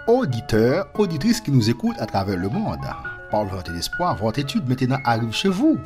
Auditeurs, auditrices qui nous écoutent à travers le monde, par le volonté d'espoir, votre étude maintenant arrive chez vous.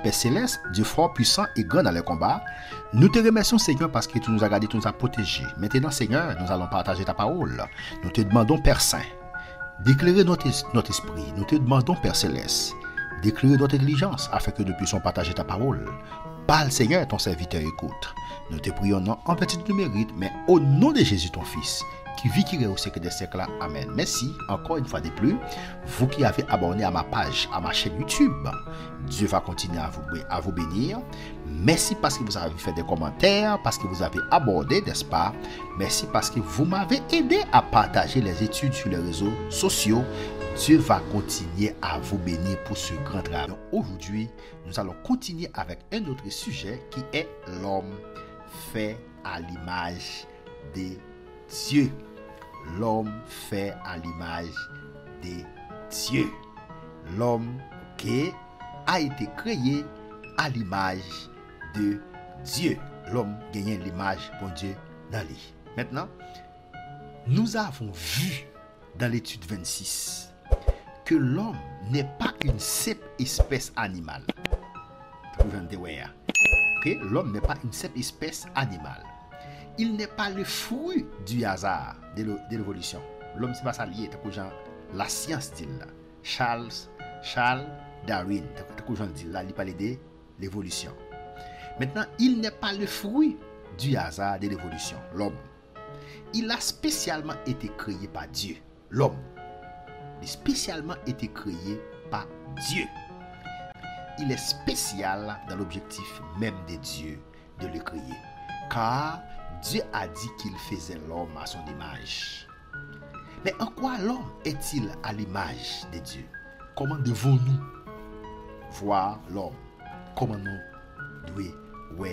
Père Céleste, Dieu fort, puissant et grand dans les combats, nous te remercions Seigneur parce que tu nous as gardés, tu nous as protégés. Maintenant Seigneur, nous allons partager ta parole. Nous te demandons Père Saint, d'éclairer notre esprit. Nous te demandons Père Céleste, d'éclairer notre intelligence afin que nous puissions partager ta parole. Parle Seigneur, ton serviteur écoute. Nous te prions non en petit de mérite, mais au nom de Jésus ton Fils, qui vit, qui est au siècle des siècles. Amen. Merci encore une fois de plus, vous qui avez abonné à ma page, à ma chaîne YouTube. Dieu va continuer à vous bénir. Merci parce que vous avez fait des commentaires, parce que vous avez abordé, n'est-ce pas? Merci parce que vous m'avez aidé à partager les études sur les réseaux sociaux. Dieu va continuer à vous bénir pour ce grand travail. Donc aujourd'hui, nous allons continuer avec un autre sujet qui est l'homme fait à l'image de Dieu. L'homme fait à l'image de Dieu. L'homme qui a été créé à l'image de Dieu. L'homme gagne l'image de Dieu dans lui. Maintenant, nous avons vu dans l'étude 26 que l'homme n'est pas une simple espèce animale. Okay? L'homme n'est pas une simple espèce animale. Il n'est pas le fruit du hasard de l'évolution. L'homme, c'est pas ça lié. La science dit là. Charles Darwin, il parle de l'évolution. Maintenant, il n'est pas le fruit du hasard de l'évolution. L'homme. Il a spécialement été créé par Dieu. L'homme. Il a spécialement été créé par Dieu. Il est spécial dans l'objectif même de Dieu de le créer. Car Dieu a dit qu'il faisait l'homme à son image. Mais en quoi l'homme est-il à l'image de Dieu? Comment devons-nous voir l'homme? Comment nous devons voir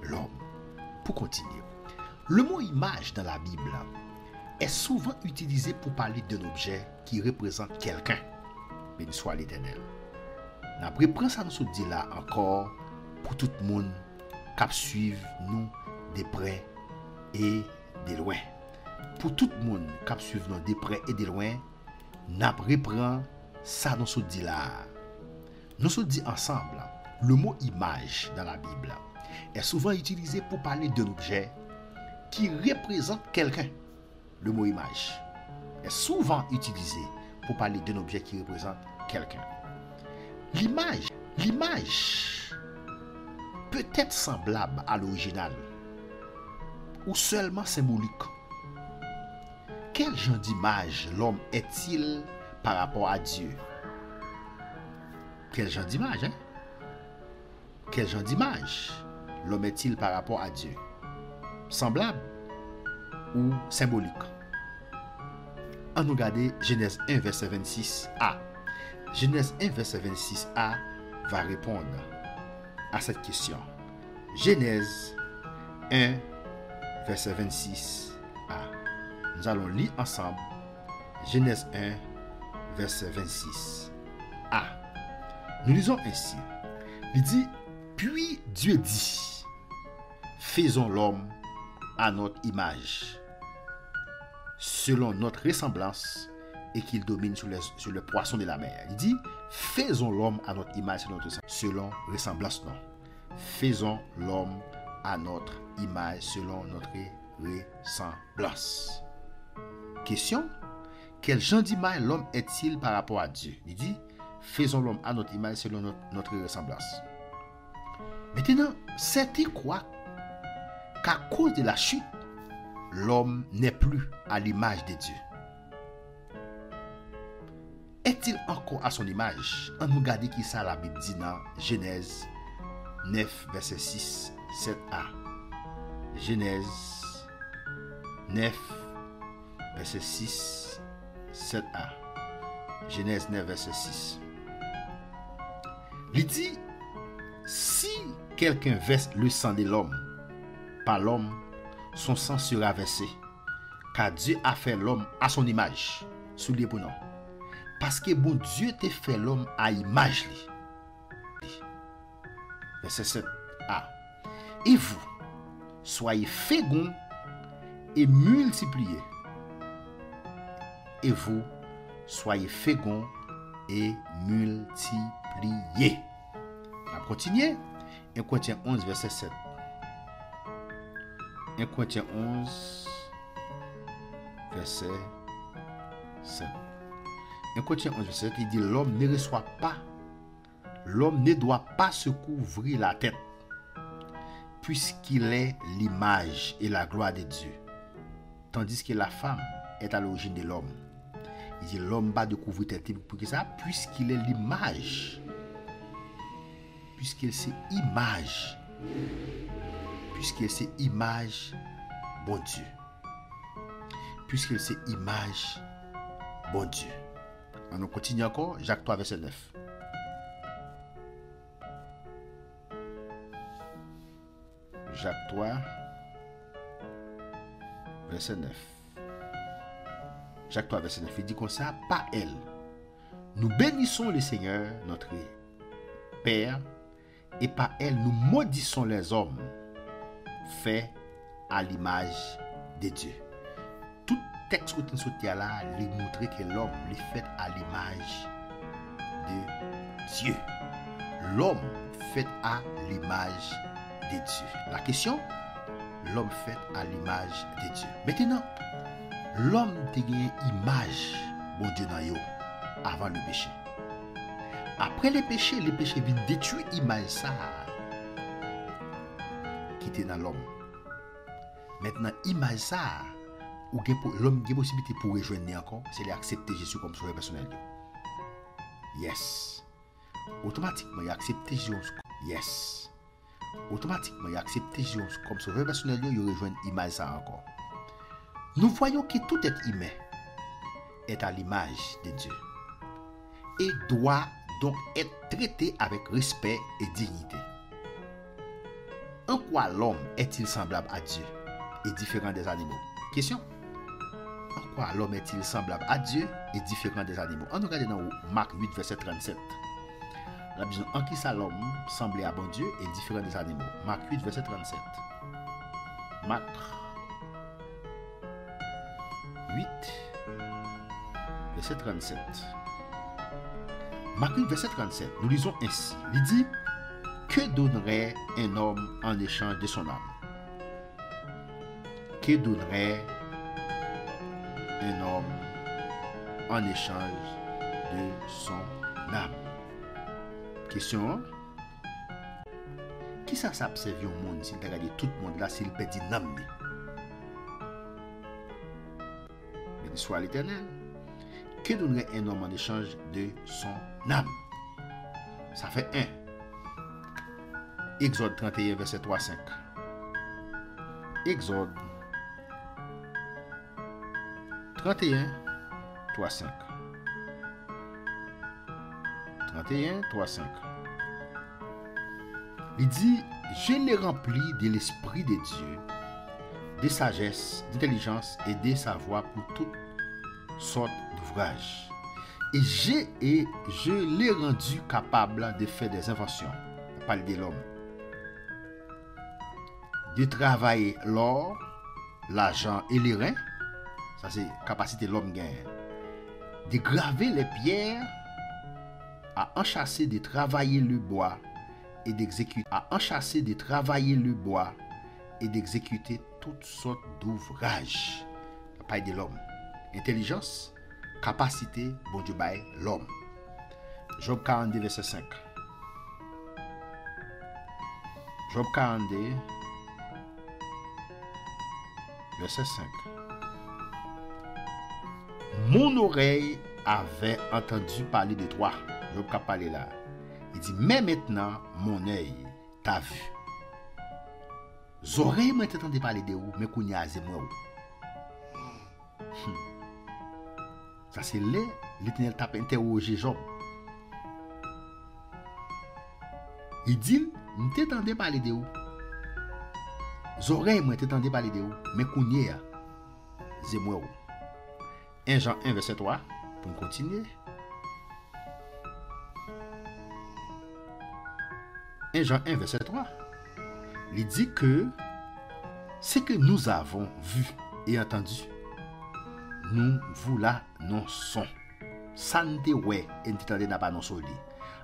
l'homme? Pour continuer, le mot image dans la Bible est souvent utilisé pour parler d'un objet qui représente quelqu'un, béni soit l'Éternel. Après, prends ça nous dit là encore pour tout le monde qui suivre nous de près et de loin. Pour tout le monde qui suit nous de près et de loin, nous reprenons ça nous dit là. Nous se dit ensemble, le mot image dans la Bible est souvent utilisé pour parler d'un objet qui représente quelqu'un. Le mot image est souvent utilisé pour parler d'un objet qui représente quelqu'un. L'image peut être semblable à l'original ou seulement symbolique. Quel genre d'image l'homme est-il par rapport à Dieu? Quel genre d'image, hein? Quel genre d'image l'homme est-il par rapport à Dieu? Semblable ou symbolique? On nous regarde Genèse 1, verset 26a. Genèse 1, verset 26a va répondre à cette question. Genèse 1, verset 26a. Nous allons lire ensemble Genèse 1, verset 26a. Nous lisons ainsi. Il dit, puis Dieu dit, faisons l'homme à notre image, selon notre ressemblance, et qu'il domine sur le poisson de la mer. Il dit, faisons l'homme à notre image, selon ressemblance, non. Faisons l'homme à notre image, selon notre ressemblance. Question, quel genre d'image l'homme est-il par rapport à Dieu? Il dit, faisons l'homme à notre image, selon notre ressemblance. Maintenant, certains croient qu'à cause de la chute, l'homme n'est plus à l'image de Dieu. Est-il encore à son image? On nous regarde qui ça la Bible dit dans Genèse 9, verset 6, 7a. Genèse 9, verset 6, 7a. Genèse 9, verset 6. Il dit, si quelqu'un verse le sang de l'homme, par l'homme, son sang sera versé, car Dieu a fait l'homme à son image. Souliez pour nous. Parce que bon Dieu t'a fait l'homme à image. Verset 7a. Et vous, soyez féconds et multipliez. et vous, soyez féconds et multipliez. On va continuer. 1 Corinthiens 11, verset 7. 1 Corinthiens 11, verset 7. 1 Corinthiens 11, verset 7, il dit, l'homme ne doit pas se couvrir la tête, puisqu'il est l'image et la gloire de Dieu, tandis que la femme est à l'origine de l'homme. Il dit, l'homme va de couvrir tête pour que ça, puisqu'il est l'image, puisqu'il c'est image, bon Dieu, puisqu'il c'est image, bon Dieu. On continue encore, Jacques 3, verset 9. Jacques 3, verset 9. Jacques 3, verset 9, il dit comme ça, pas elle. Nous bénissons le Seigneur, notre Père, et par elle, nous maudissons les hommes faits à l'image de Dieu. Tout texte que nous avons là, il montre que l'homme est fait à l'image de Dieu. L'homme fait à l'image de Dieu. La question, l'homme fait à l'image de Dieu. Maintenant, l'homme a une image, bon Dieu, dans yo, avant le péché. Après le péché vient détruire l'image ça qui était dans l'homme. Maintenant, l'image ça, l'homme a possibilité pour rejoindre encore, c'est d'accepter Jésus comme sauveur personnel. Yes. Automatiquement, il accepte Jésus. Yes. Automatiquement, il accepte Jésus comme sauveur personnel, il rejoint l'image ça encore. Nous voyons que tout être humain est à l'image de Dieu et doit donc être traité avec respect et dignité. En quoi l'homme est-il semblable à Dieu et différent des animaux? Question. En quoi l'homme est-il semblable à Dieu et différent des animaux? On regarde dans Marc 8, verset 37. La vision en qui ça l'homme semblait à bon Dieu et différent des animaux. Marc 8, verset 37. Marc 8, verset 37. Marc 8, verset 37. Nous lisons ainsi. Il dit, que donnerait un homme en échange de son âme? Que donnerait un homme en échange de son âme? Question. Qui ça s'observe au monde s'il regarde tout le monde là s'il perdit l'âme? Béni soit l'Éternel. Que donnerait un homme en échange de son âme? Ça fait 1. Exode 31, verset 3-5. Exode 31, 3-5. 31, 3-5. Il dit, je l'ai rempli de l'Esprit de Dieu, de sagesse, d'intelligence et de savoir pour toutes sortes d'ouvrages. Et je l'ai rendu capable de faire des inventions. On parle de l'homme. De travailler l'or, l'argent et les reins. Ça c'est capacité de l'homme gagne. De graver les pierres, à enchasser, de travailler le bois et d'exécuter. À enchasser, de travailler le bois et d'exécuter toutes sortes d'ouvrages. On parle de l'homme. Intelligence, capacité, bon Dieu bail l'homme. Job 42, verset 5. Job 42, verset 5. Mon oreille avait entendu parler de toi. Job a parlé là. Il dit, mais maintenant, mon œil t'a vu. Oreilles m'ont entendu parler de vous, mais qu'on y a moi. Ça c'est l'Éternel t'a interrogé Job. Il dit, m'ont entendu parler de vous. Oreilles m'ont entendu parler de vous, mais qu'on y a moi. 1 Jean 1, verset 3, pour continuer. 1 Jean 1, verset 3, il dit que ce que nous avons vu et entendu, nous vous l'annonçons. Sante ouais, entendez n'a pas non soli.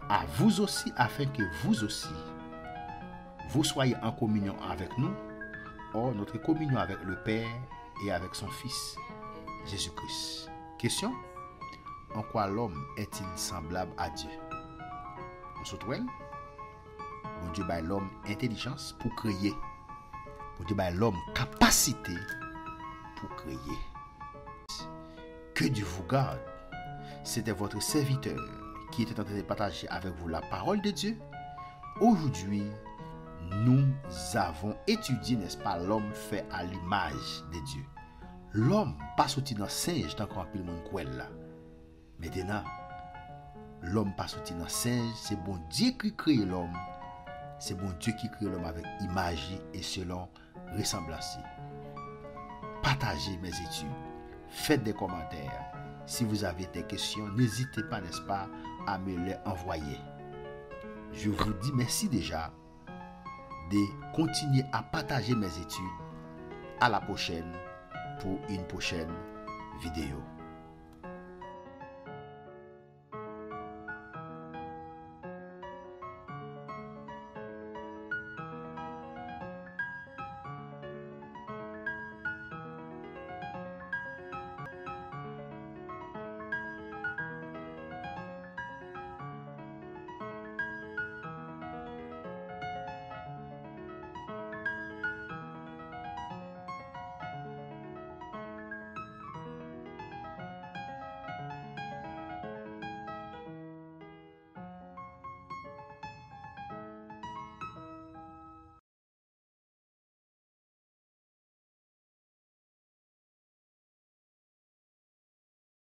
À vous aussi, afin que vous aussi, vous soyez en communion avec nous. Or, notre communion avec le Père et avec son Fils, Jésus-Christ. Question? En quoi l'homme est-il semblable à Dieu? On se trouve? Bon Dieu baille l'homme intelligence pour créer. Bon Dieu baille l'homme capacité pour créer. Que Dieu vous garde. C'était votre serviteur qui était en train de partager avec vous la parole de Dieu. Aujourd'hui, nous avons étudié, n'est-ce pas, l'homme fait à l'image de Dieu. L'homme pas sorti dans singe tant qu'on pile mon kouel là. Maintenant, l'homme pas sorti dans singe, c'est bon Dieu qui crée l'homme. C'est bon Dieu qui crée l'homme avec image et selon ressemblance. Partagez mes études. Faites des commentaires. Si vous avez des questions, n'hésitez pas, n'est-ce pas, à me les envoyer. Je vous dis merci déjà de continuer à partager mes études. À la prochaine pour une prochaine vidéo.